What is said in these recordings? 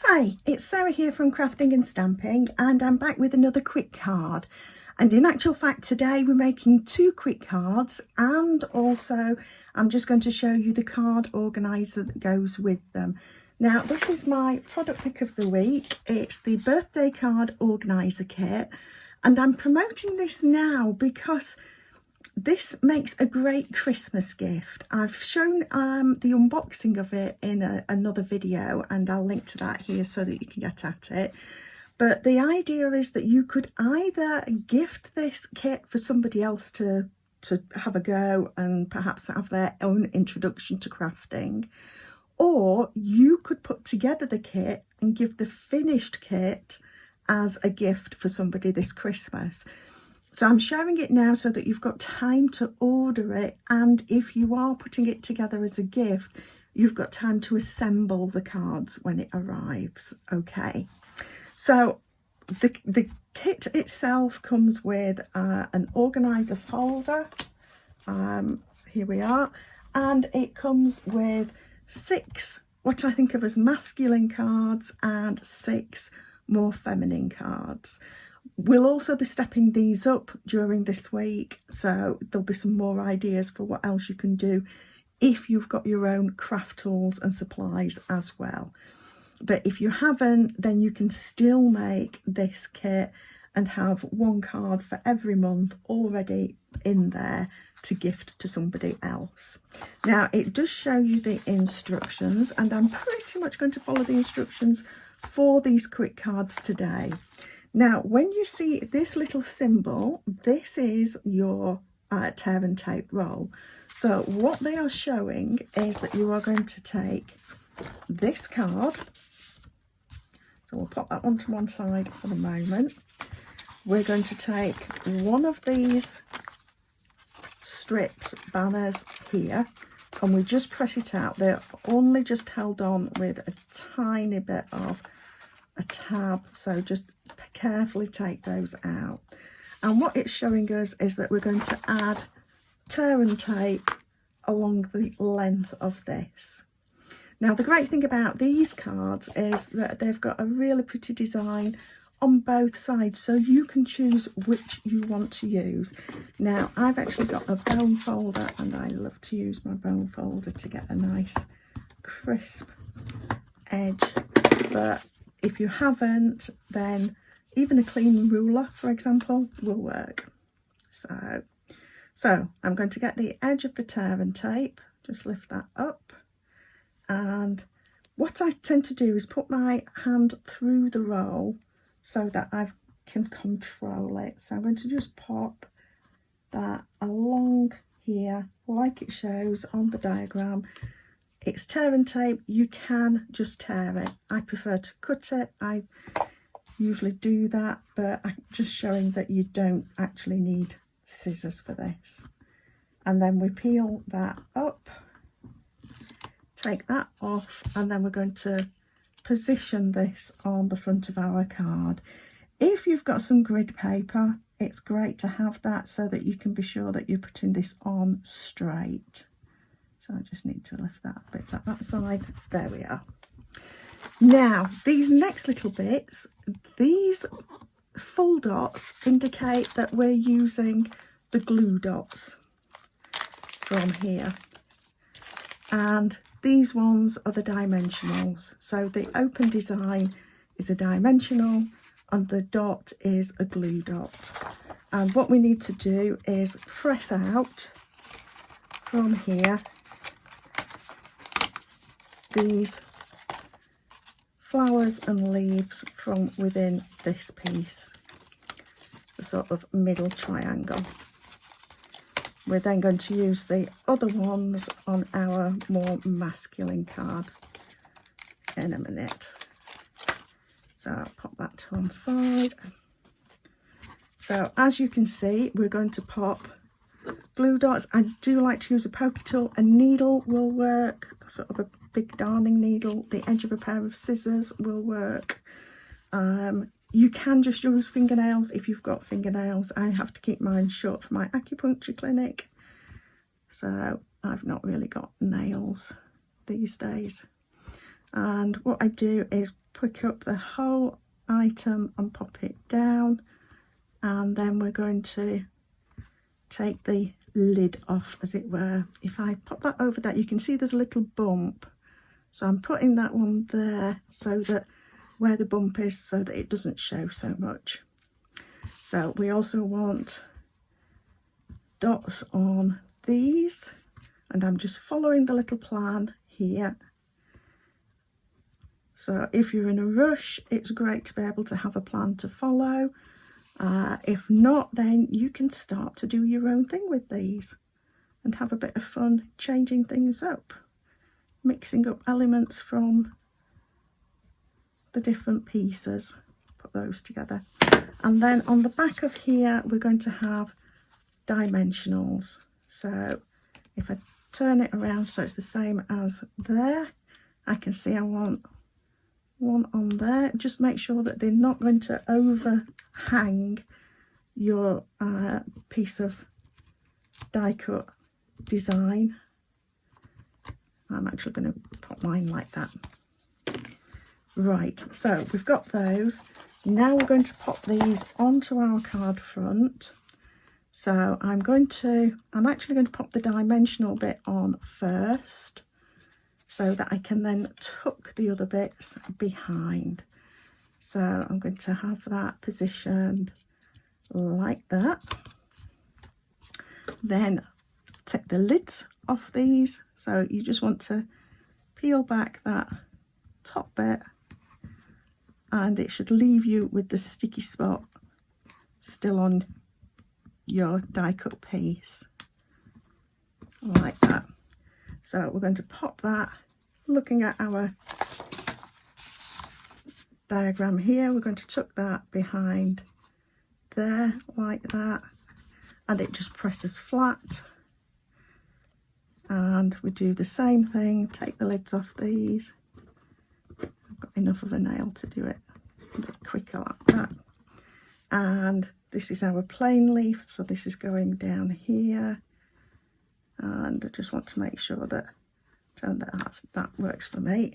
Hi, it's Sarah here from Crafting and Stamping, and I'm back with another quick card. And in actual fact, today we're making two quick cards, and also I'm just going to show you the card organizer that goes with them. Now, this is my product pick of the week. It's the birthday card organizer kit, and I'm promoting this now because this makes a great Christmas gift. I've shown the unboxing of it in another video, and I'll link to that here so that you can get at it. But the idea is that you could either gift this kit for somebody else to have a go and perhaps have their own introduction to crafting, or you could put together the kit and give the finished kit as a gift for somebody this Christmas. So I'm showing it now so that you've got time to order it, and if you are putting it together as a gift, you've got time to assemble the cards when it arrives. Okay, so the kit itself comes with an organizer folder. Here we are, and it comes with 6 what I think of as masculine cards and 6 more feminine cards. We'll also be stepping these up during this week, so there'll be some more ideas for what else you can do if you've got your own craft tools and supplies as well. But if you haven't, then you can still make this kit and have 1 card for every month already in there to gift to somebody else. Now, it does show you the instructions, and I'm pretty much going to follow the instructions for these quick cards today. Now, when you see this little symbol, this is your tear and tape roll. So what they are showing is that you are going to take this card. So we'll pop that one to one side for the moment. We're going to take one of these strips, banners here, and we just press it out. They're only just held on with a tiny bit of a tab, so just carefully take those out. And what it's showing us is that we're going to add tear and tape along the length of this. Now, the great thing about these cards is that they've got a really pretty design on both sides, so you can choose which you want to use. Now, I've actually got a bone folder, and I love to use my bone folder to get a nice crisp edge. But if you haven't, then even a clean ruler, for example, will work. So I'm going to get the edge of the tear and tape, just lift that up. And what I tend to do is put my hand through the roll so that I can control it. So I'm going to just pop that along here like it shows on the diagram. It's tear and tape. You can just tear it. I prefer to cut it. I usually do that, but I'm just showing that you don't actually need scissors for this. And then we peel that up, take that off, and then we're going to position this on the front of our card. If you've got some grid paper, it's great to have that so that you can be sure that you're putting this on straight. So I just need to lift that bit up that side. There we are. Now, these next little bits, these full dots indicate that we're using the glue dots from here. And these ones are the dimensionals. So the open design is a dimensional and the dot is a glue dot. And what we need to do is press out from here these flowers and leaves from within this piece, the sort of middle triangle. We're then going to use the other ones on our more masculine card in a minute. So I'll pop that to one side. So as you can see, we're going to pop glue dots. I do like to use a pokey tool. A needle will work, sort of a big darning needle. The edge of a pair of scissors will work. You can just use fingernails if you've got fingernails. I have to keep mine short for my acupuncture clinic, so I've not really got nails these days. And what I do is pick up the whole item and pop it down, and then we're going to take the lid off, as it were. If I pop that over that, you can see there's a little bump, so I'm putting that one there so that where the bump is, so that it doesn't show so much. So we also want dots on these, and I'm just following the little plan here. So if you're in a rush, it's great to be able to have a plan to follow. If not, then you can start to do your own thing with these and have a bit of fun changing things up, mixing up elements from the different pieces. Put those together. And then on the back of here, we're going to have dimensionals. So if I turn it around so it's the same as there, I can see I want one on there. Just make sure that they're not going to overhang your piece of die cut design. I'm actually going to put mine like that. Right, so we've got those. Now we're going to pop these onto our card front. So I'm actually going to pop the dimensional bit on first, so that I can then tuck the other bits behind. So I'm going to have that positioned like that. Then take the lids off these. So you just want to peel back that top bit, and it should leave you with the sticky spot still on your die cut piece, like that. So we're going to pop that, looking at our diagram here, we're going to tuck that behind there like that, and it just presses flat. And we do the same thing, take the lids off these. I've got enough of a nail to do it a bit quicker like that. And this is our plain leaf, so this is going down here. And I just want to make sure that that works for me.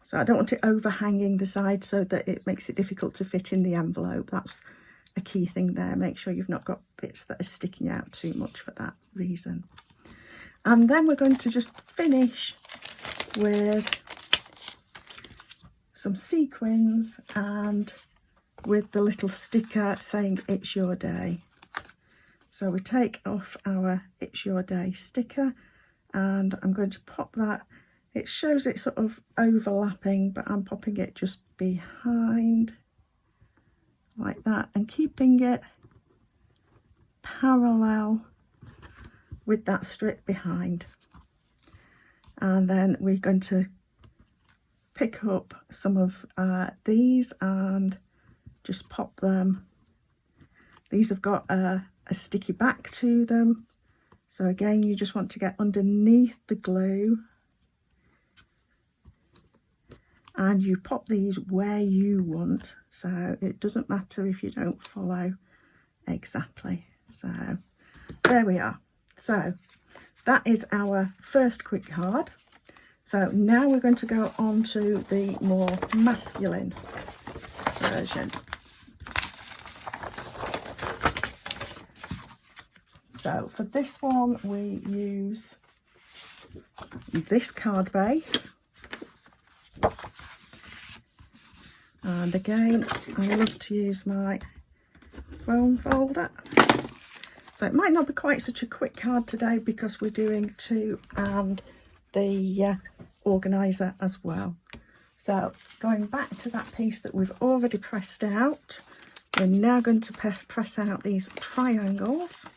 So I don't want it overhanging the side so that it makes it difficult to fit in the envelope. That's a key thing there. Make sure you've not got bits that are sticking out too much for that reason. And then we're going to just finish with some sequins and with the little sticker saying "It's your day." So we take off our "It's your day" sticker, and I'm going to pop that. It shows it sort of overlapping, but I'm popping it just behind like that and keeping it parallel with that strip behind. And then we're going to pick up some of these and just pop them. These have got a sticky back to them, so again you just want to get underneath the glue, and you pop these where you want, so it doesn't matter if you don't follow exactly. So there we are. So that is our first quick card. So now we're going to go on to the more masculine version. So for this one, we use this card base. And again, I love to use my foam folder. So it might not be quite such a quick card today because we're doing two and the organiser as well. So going back to that piece that we've already pressed out, we're now going to press out these triangles.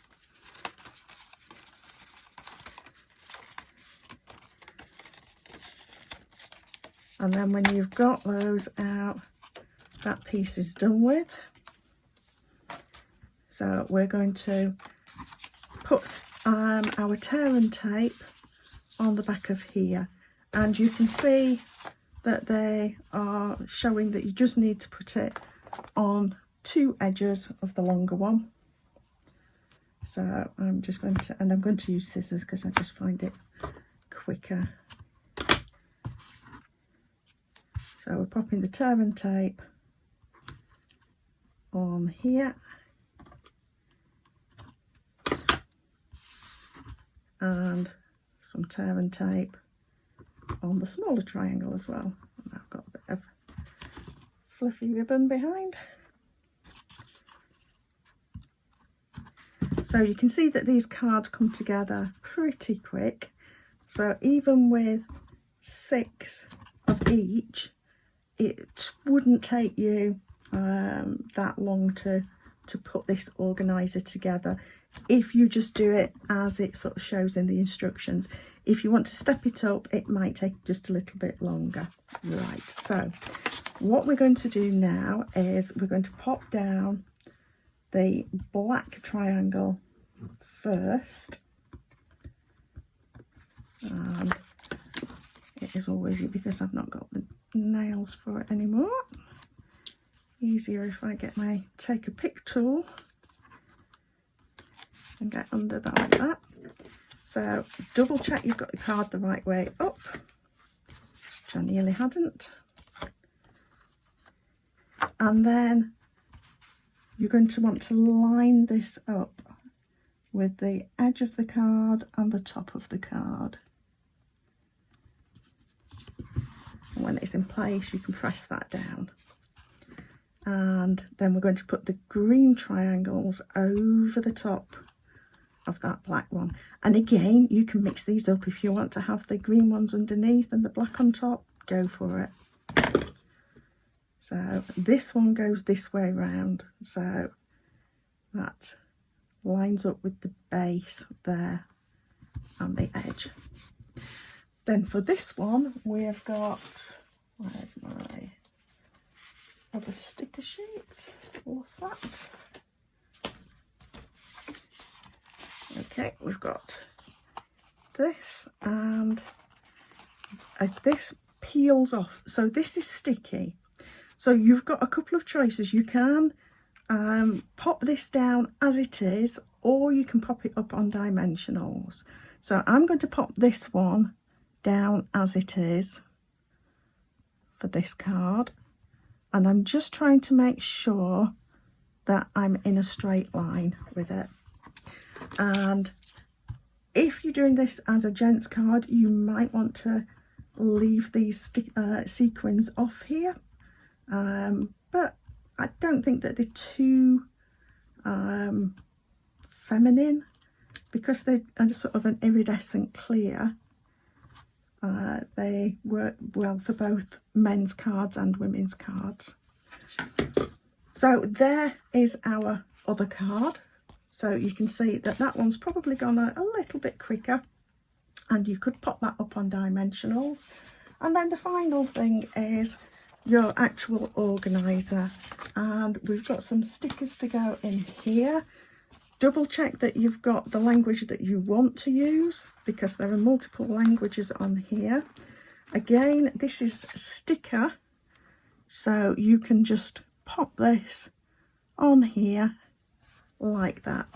And then when you've got those out, that piece is done with. So we're going to put our tear and tape on the back of here. And you can see that they are showing that you just need to put it on two edges of the longer one. So I'm just going to, and I'm going to use scissors because I just find it quicker. So we're popping the tear and tape on here, and some tear and tape on the smaller triangle as well. And I've got a bit of fluffy ribbon behind. So you can see that these cards come together pretty quick. So even with 6 of each, it wouldn't take you that long to put this organizer together if you just do it as it sort of shows in the instructions. If you want to step it up, it might take just a little bit longer. Right, so what we're going to do now is we're going to pop down the black triangle first, and it is always because I've not got the nails for it anymore. Easier if I take a pick tool and get under that like that. So double check you've got the card the right way up, which I nearly hadn't. And then you're going to want to line this up with the edge of the card and the top of the card. And when it's in place, you can press that down. And then we're going to put the green triangles over the top of that black one. And again, you can mix these up. If you want to have the green ones underneath and the black on top, go for it. So this one goes this way round, so that lines up with the base there and the edge. Then for this one, we have got, where's my other sticker sheet? What's that? Okay, we've got this, and this peels off. So this is sticky. So you've got a couple of choices. You can pop this down as it is, or you can pop it up on dimensionals. So I'm going to pop this one down as it is for this card. And I'm just trying to make sure that I'm in a straight line with it. And if you're doing this as a gents card, you might want to leave these sequins off here. But I don't think that they're too feminine, because they're sort of an iridescent clear. They work well for both men's cards and women's cards. So there is our other card. So you can see that that one's probably gone a little bit quicker, and you could pop that up on dimensionals. And then the final thing is your actual organizer, and we've got some stickers to go in here. Double check that you've got the language that you want to use, because there are multiple languages on here. Again, this is a sticker, so you can just pop this on here like that.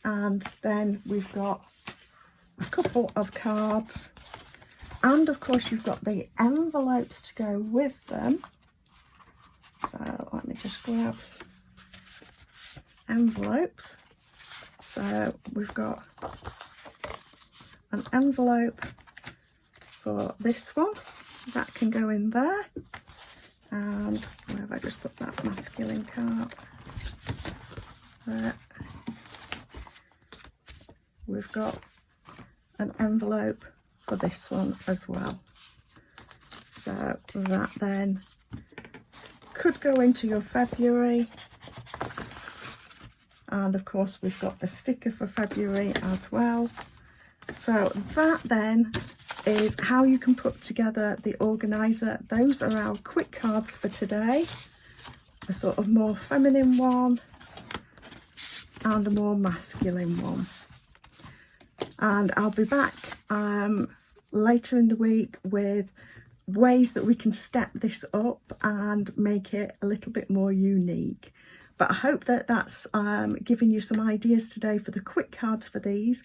And then we've got a couple of cards, and of course you've got the envelopes to go with them. So let me just grab envelopes. So we've got an envelope for this one that can go in there, and where have I just put that masculine card there. We've got an envelope for this one as well, so that then could go into your February. And of course we've got the sticker for February as well. So that then is how you can put together the organizer. Those are our quick cards for today. A sort of more feminine one and a more masculine one. And I'll be back later in the week with ways that we can step this up and make it a little bit more unique. But I hope that that's given you some ideas today for the quick cards for these,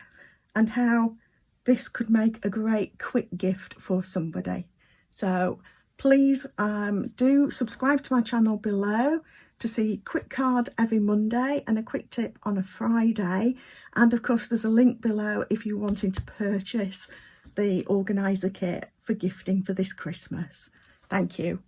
and how this could make a great quick gift for somebody. So Please do subscribe to my channel below to see quick card every Monday and a quick tip on a Friday. And of course there's a link below if you're wanting to purchase the organiser kit for gifting for this Christmas. Thank you.